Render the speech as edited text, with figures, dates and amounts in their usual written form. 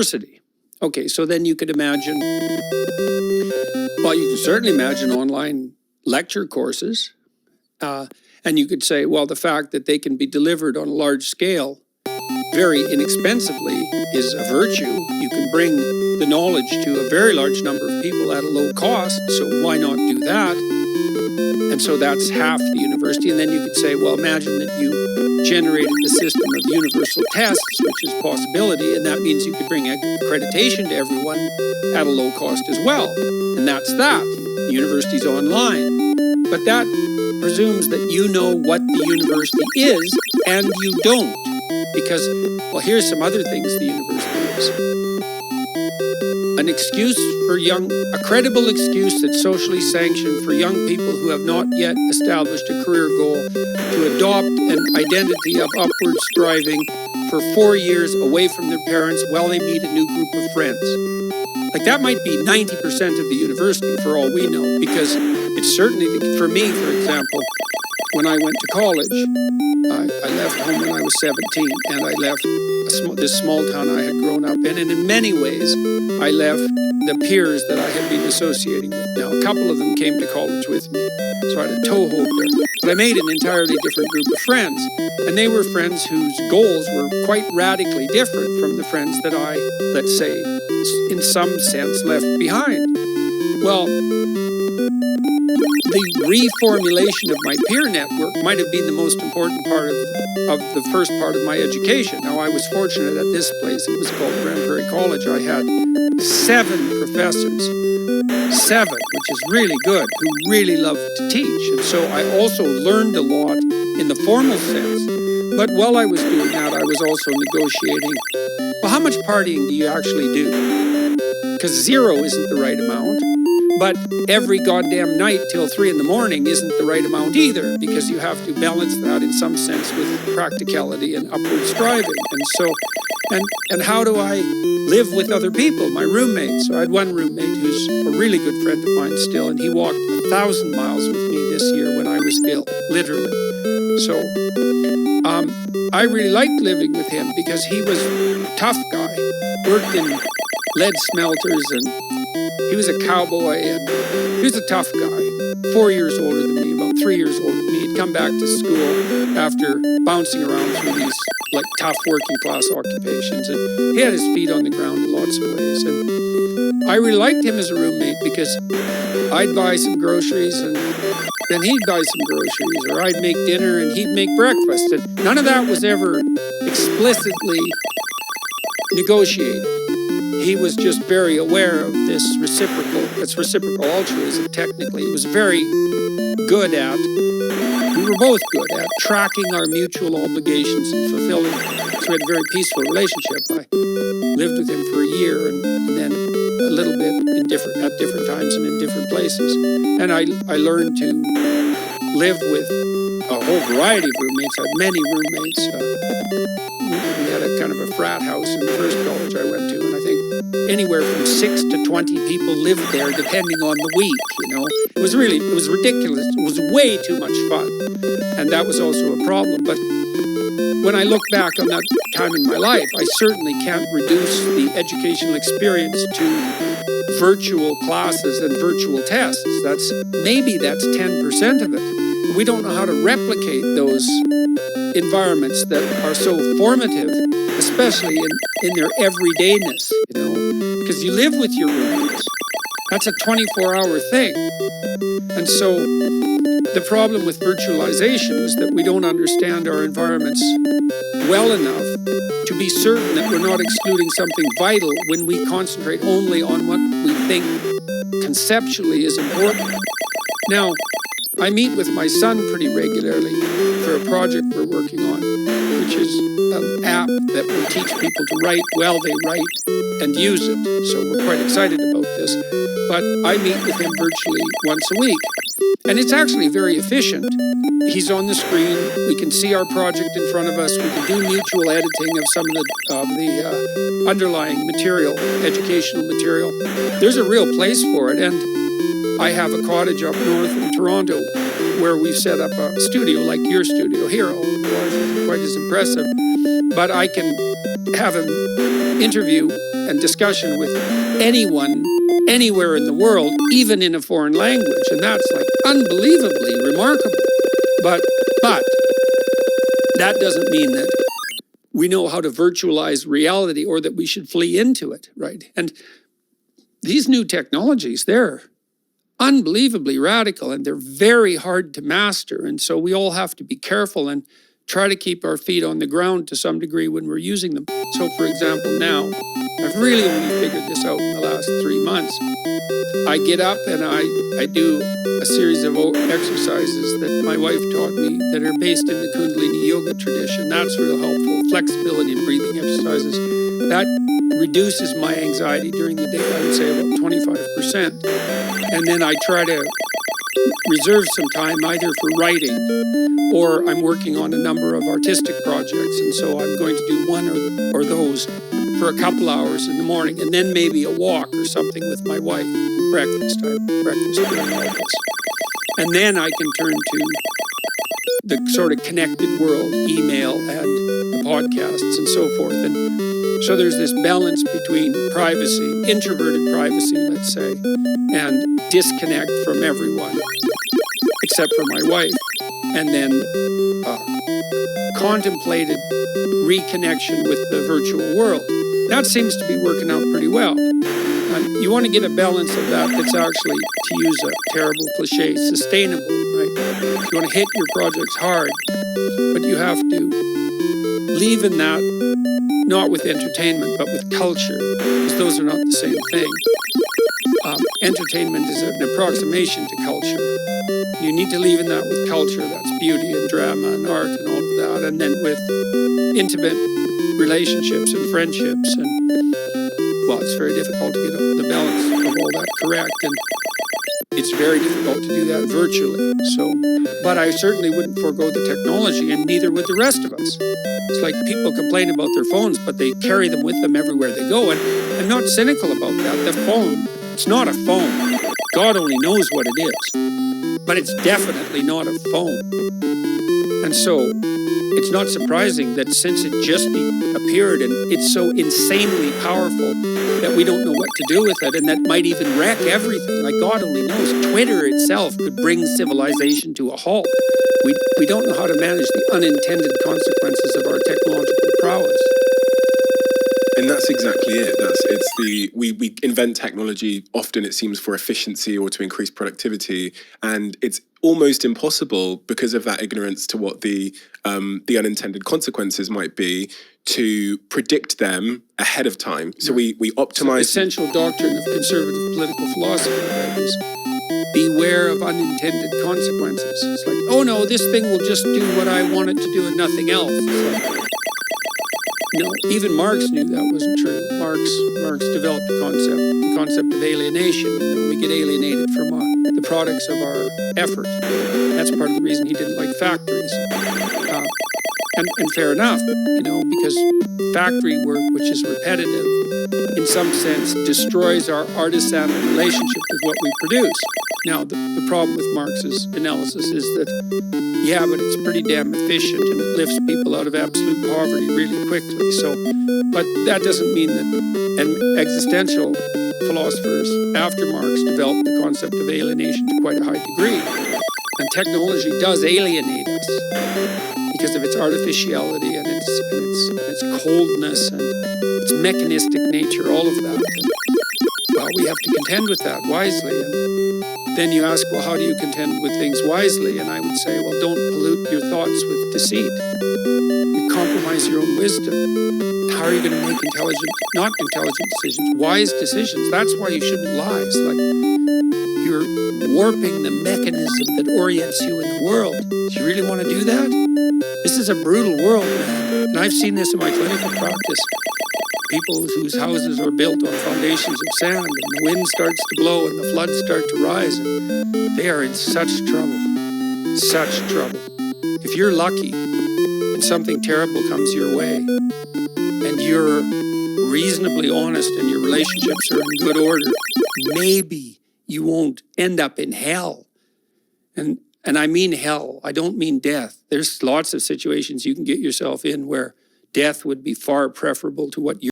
university. Okay, so then you could imagine, well, you can certainly imagine online lecture courses. And you could say, well, the fact that they can be delivered on a large scale very inexpensively is a virtue. You can bring the knowledge to a very large number of people at a low cost, so why not do that? And so that's half the university. And then you could say, well, imagine that you generated the system of universal tests, which is a possibility, and that means you could bring accreditation to everyone at a low cost as well. And that's that. The university's online. But that presumes that you know what the university is, and you don't. Because, well, here's some other things the university is. An excuse for a credible excuse that's socially sanctioned for young people who have not yet established a career goal to adopt an identity of upward striving for 4 years away from their parents while they meet a new group of friends. Like, that might be 90% of the university for all we know, because it's certainly, for me, for example, when I went to college, I left home when I was 17, and I left this small town I had grown up in, and in many ways, I left the peers that I had been associating with. Now, a couple of them came to college with me, so I had a toehold there. But I made an entirely different group of friends, and they were friends whose goals were quite radically different from the friends that I, let's say, in some sense, left behind. Well, the reformulation of my peer network might have been the most important part of the first part of my education. Now, I was fortunate at this place. It was called Grand Prairie College. I had 7 professors, 7, which is really good, who really loved to teach. And so I also learned a lot in the formal sense. But while I was doing that, I was also negotiating, well, how much partying do you actually do? Because 0 isn't the right amount. But every goddamn night till 3 in the morning isn't the right amount either, because you have to balance that in some sense with practicality and upward striving. And so, and how do I live with other people, my roommates? So I had one roommate who's a really good friend of mine still, and he walked 1,000 miles with me this year when I was ill, literally. So I really liked living with him because he was a tough guy, worked in lead smelters, and he was a cowboy, and he was a tough guy, 4 years older than me, about 3 years older than me. He'd come back to school after bouncing around through these like tough working class occupations, and he had his feet on the ground in lots of ways. And I really liked him as a roommate because I'd buy some groceries and then he'd buy some groceries, or I'd make dinner and he'd make breakfast. And none of that was ever explicitly negotiated. He was just very aware of this reciprocal altruism, technically. He was very good at, we were both good at tracking our mutual obligations and fulfilling them. So we had a very peaceful relationship. I lived with him for a year and then a little bit at different times and in different places. And I learned to live with a whole variety of roommates. I had many roommates. We had a kind of a frat house in the first college I went to, and I think anywhere from 6 to 20 people lived there, depending on the week, you know. It was ridiculous. It was way too much fun, and that was also a problem. But when I look back on that time in my life, I certainly can't reduce the educational experience to virtual classes and virtual tests. That's 10% of it. We don't know how to replicate those environments that are so formative, especially in their everydayness, you know, because you live with your roommates. That's a 24-hour thing. And so the problem with virtualization is that we don't understand our environments well enough to be certain that we're not excluding something vital when we concentrate only on what we think conceptually is important. Now, I meet with my son pretty regularly for a project we're working on, which is an app that will teach people to write while they write and use it. So we're quite excited about this. But I meet with him virtually once a week. And it's actually very efficient. He's on the screen. We can see our project in front of us. We can do mutual editing of some of the underlying material, educational material. There's a real place for it. And I have a cottage up north in Toronto where we've set up a studio like your studio here, although it's quite as impressive. But I can have him interview and discussion with anyone, anywhere in the world, even in a foreign language. And that's like unbelievably remarkable. But that doesn't mean that we know how to virtualize reality or that we should flee into it, right? And these new technologies, they're unbelievably radical and they're very hard to master. And so we all have to be careful and try to keep our feet on the ground to some degree when we're using them. So for example, now, I've really only figured this out in the last 3 months. I get up and I do a series of exercises that my wife taught me that are based in the Kundalini yoga tradition. That's real helpful. Flexibility and breathing exercises. That reduces my anxiety during the day, I would say about 25%. And then I try to reserve some time either for writing or I'm working on a number of artistic projects. And so I'm going to do one or those for a couple hours in the morning and then maybe a walk or something with my wife. Breakfast during all this. And then I can turn to the sort of connected world, email and the podcasts and so forth. And so there's this balance between privacy, introverted privacy, let's say, and disconnect from everyone, except for my wife. And then contemplated reconnection with the virtual world. That seems to be working out pretty well. You want to get a balance of that that's actually, to use a terrible cliche, sustainable, right? You want to hit your projects hard, but you have to leave in that, not with entertainment, but with culture, because those are not the same thing. Entertainment is an approximation to culture. You need to leave in that with culture, that's beauty and drama and art and all of that, and then with intimate relationships and friendships. And well, it's very difficult to get the balance of all that correct, and it's very difficult to do that virtually. So, but I certainly wouldn't forego the technology, and neither would the rest of us. It's like people complain about their phones, but they carry them with them everywhere they go, and I'm not cynical about that. The phone, it's not a phone. God only knows what it is, but it's definitely not a phone. And so it's not surprising that since it just appeared and it's so insanely powerful that we don't know what to do with it, and that might even wreck everything. Like God only knows. Twitter itself could bring civilization to a halt. We don't know how to manage the unintended consequences of our technological prowess. And that's exactly it. We invent technology, often it seems for efficiency or to increase productivity, and it's almost impossible because of that ignorance to what the unintended consequences might be to predict them ahead of time. So we optimize. So the essential doctrine of conservative political philosophy, right, is beware of unintended consequences. It's like, oh no, this thing will just do what I want it to do and nothing else. No, even Marx knew that wasn't true. Marx developed the concept of alienation. We get alienated from the products of our effort. That's part of the reason he didn't like factories. And fair enough, because factory work, which is repetitive, in some sense destroys our artisanal relationship with what we produce. Now, the problem with Marx's analysis is that, yeah, but it's pretty damn efficient and it lifts people out of absolute poverty really quickly. So, but that doesn't mean that, and existential philosophers after Marx developed the concept of alienation to quite a high degree. And technology does alienate us because of its artificiality and its coldness and its mechanistic nature, all of that. And, well, we have to contend with that wisely. And then you ask, well, how do you contend with things wisely? And I would say, well, don't pollute your thoughts with deceit. You compromise your own wisdom. How are you going to make not intelligent decisions, wise decisions? That's why you shouldn't lie. It's like you're warping the mechanism that orients you in the world. Do you really want to do that? This is a brutal world, man. And I've seen this in my clinical practice. People whose houses are built on foundations of sand, and the wind starts to blow and the floods start to rise, and they are in such trouble. Such trouble. If you're lucky and something terrible comes your way, and you're reasonably honest and your relationships are in good order, maybe you won't end up in hell. And I mean hell. I don't mean death. There's lots of situations you can get yourself in where death would be far preferable to what you're